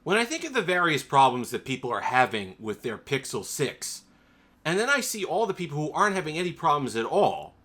When I think of the various problems that people are having with their Pixel 6, and then I see all the people who aren't having any problems at all,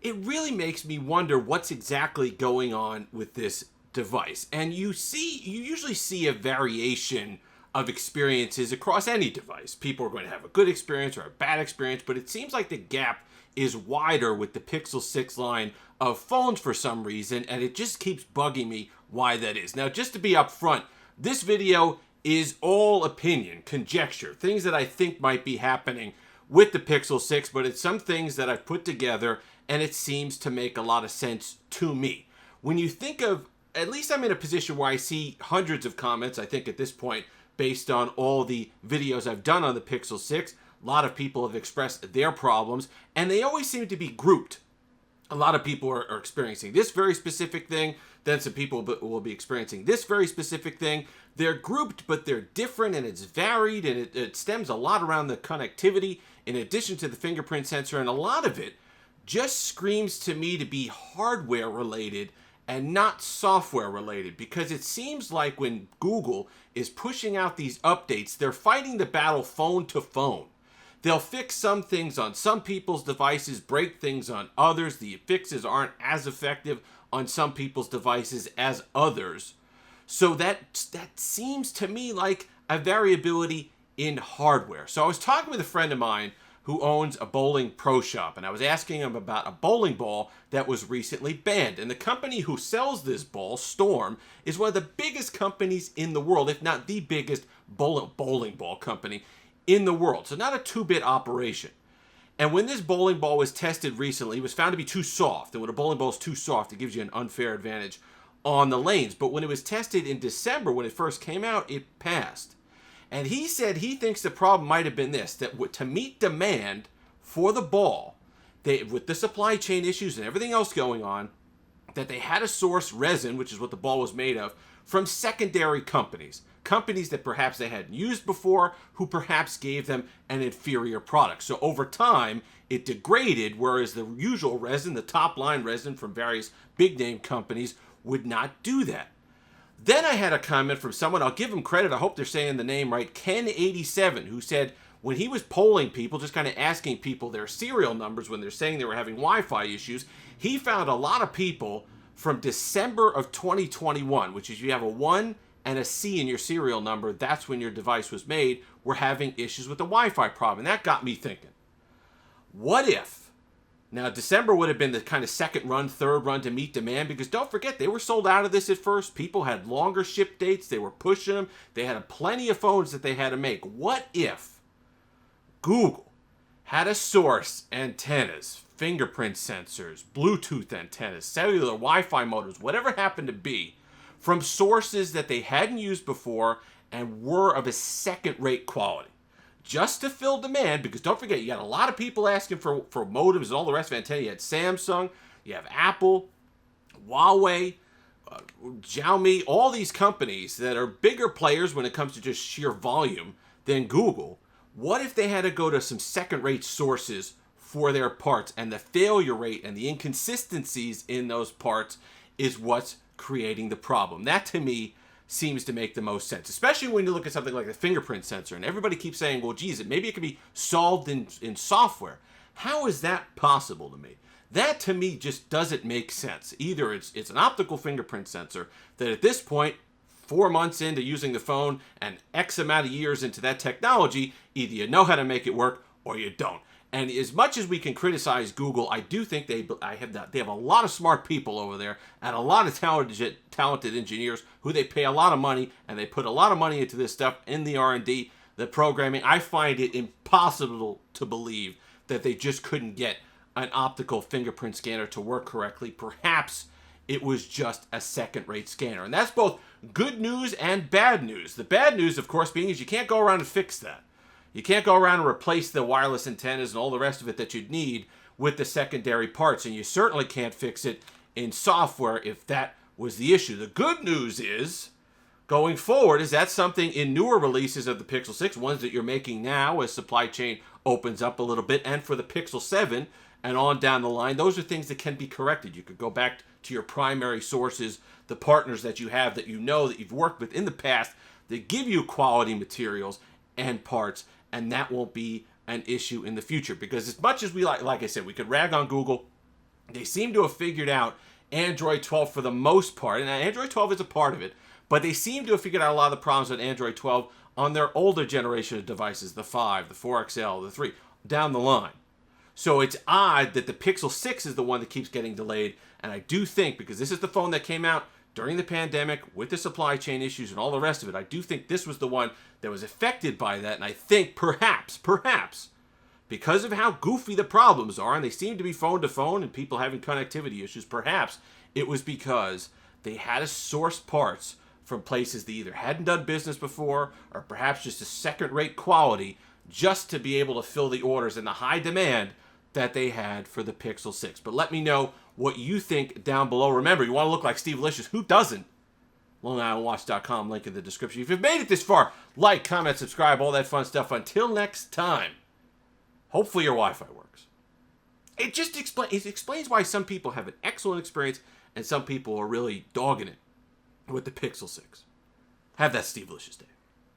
it really makes me wonder what's exactly going on with this device. And you usually see a variation of experiences across any device. People are going to have a good experience or a bad experience, but it seems like the gap is wider with the Pixel 6 line of phones for some reason, and it just keeps bugging me why that is. Now, just to be upfront, this video is all opinion, conjecture, things that I think might be happening with the Pixel 6, but it's some things that I've put together, and it seems to make a lot of sense to me. When you think of, at least I'm in a position where I see hundreds of comments, I think at this point, based on all the videos I've done on the Pixel 6. A lot of people have expressed their problems, and they always seem to be grouped. A lot of people are experiencing this very specific thing, then some people will be experiencing this very specific thing. They're grouped, but they're different, and it's varied, and it stems a lot around the connectivity, in addition to the fingerprint sensor, and a lot of it just screams to me to be hardware related and not software related, because it seems like when Google is pushing out these updates, they're fighting the battle phone to phone. They'll fix some things on some people's devices, break things on others. The fixes aren't as effective on some people's devices as others. So that seems to me like a variability in hardware. So I was talking with a friend of mine who owns a bowling pro shop, and I was asking him about a bowling ball that was recently banned. And the company who sells this ball, Storm, is one of the biggest companies in the world, if not the biggest bowling ball company in the world. So not a two-bit operation. And when this bowling ball was tested recently, it was found to be too soft. And when a bowling ball is too soft, it gives you an unfair advantage on the lanes. But when it was tested in December, when it first came out, it passed. And he said he thinks the problem might have been this, that to meet demand for the ball, with the supply chain issues and everything else going on, that they had to source resin, which is what the ball was made of, from secondary companies. Companies that perhaps they hadn't used before, who perhaps gave them an inferior product. So over time, it degraded, whereas the usual resin, the top-line resin from various big-name companies, would not do that. Then I had a comment from someone, I'll give him credit, I hope they're saying the name right, Ken87, who said when he was polling people, just kind of asking people their serial numbers when they're saying they were having Wi-Fi issues, he found a lot of people from December of 2021, which is you have a 1 and a C in your serial number, that's when your device was made, were having issues with the Wi-Fi problem. And that got me thinking, what if, now December would have been the kind of second run, third run to meet demand, because don't forget, they were sold out of this at first. People had longer ship dates, they were pushing them, they had plenty of phones that they had to make. What if Google had to source antennas, fingerprint sensors, Bluetooth antennas, cellular Wi-Fi modems, whatever happened to be, from sources that they hadn't used before and were of a second-rate quality, just to fill demand? Because don't forget, you got a lot of people asking for modems and all the rest of antenna. You had Samsung, you have Apple, Huawei, Xiaomi, all these companies that are bigger players when it comes to just sheer volume than Google. What if they had to go to some second-rate sources for their parts, and the failure rate and the inconsistencies in those parts is what's creating the problem? That to me seems to make the most sense, especially when you look at something like the fingerprint sensor, and everybody keeps saying, well, geez, maybe it could be solved in software. How is that possible to me? That to me just doesn't make sense. Either it's an optical fingerprint sensor that at this point, 4 months into using the phone and X amount of years into that technology, either you know how to make it work or you don't. And as much as we can criticize Google, I do think they have a lot of smart people over there and a lot of talented engineers who they pay a lot of money, and they put a lot of money into this stuff in the R&D, the programming. I find it impossible to believe that they just couldn't get an optical fingerprint scanner to work correctly. Perhaps it was just a second-rate scanner. And that's both good news and bad news. The bad news, of course, being is you can't go around and fix that. You can't go around and replace the wireless antennas and all the rest of it that you'd need with the secondary parts. And you certainly can't fix it in software if that was the issue. The good news is, going forward, is that something in newer releases of the Pixel 6, ones that you're making now as supply chain opens up a little bit, and for the Pixel 7 and on down the line, those are things that can be corrected. You could go back to your primary sources, the partners that you have that you know that you've worked with in the past that give you quality materials and parts, and that won't be an issue in the future. Because as much as we like I said, we could rag on Google, they seem to have figured out Android 12 for the most part, and Android 12 is a part of it, but they seem to have figured out a lot of the problems with Android 12 on their older generation of devices, the 5, the 4XL, the 3, down the line. So it's odd that the Pixel 6 is the one that keeps getting delayed, and I do think, because this is the phone that came out during the pandemic with the supply chain issues and all the rest of it, I do think this was the one that was affected by that, and I think perhaps, because of how goofy the problems are, and they seem to be phone to phone and people having connectivity issues, perhaps it was because they had to source parts from places they either hadn't done business before or perhaps just a second-rate quality just to be able to fill the orders and the high demand that they had for the Pixel 6. But let me know what you think down below. Remember, you want to look like Steve Licious. Who doesn't? LongIslandWatch.com, link in the description. If you've made it this far, like, comment, subscribe, all that fun stuff. Until next time, hopefully your Wi-Fi works. It just explains why some people have an excellent experience and some people are really dogging it with the Pixel 6. Have that Steve Licious day.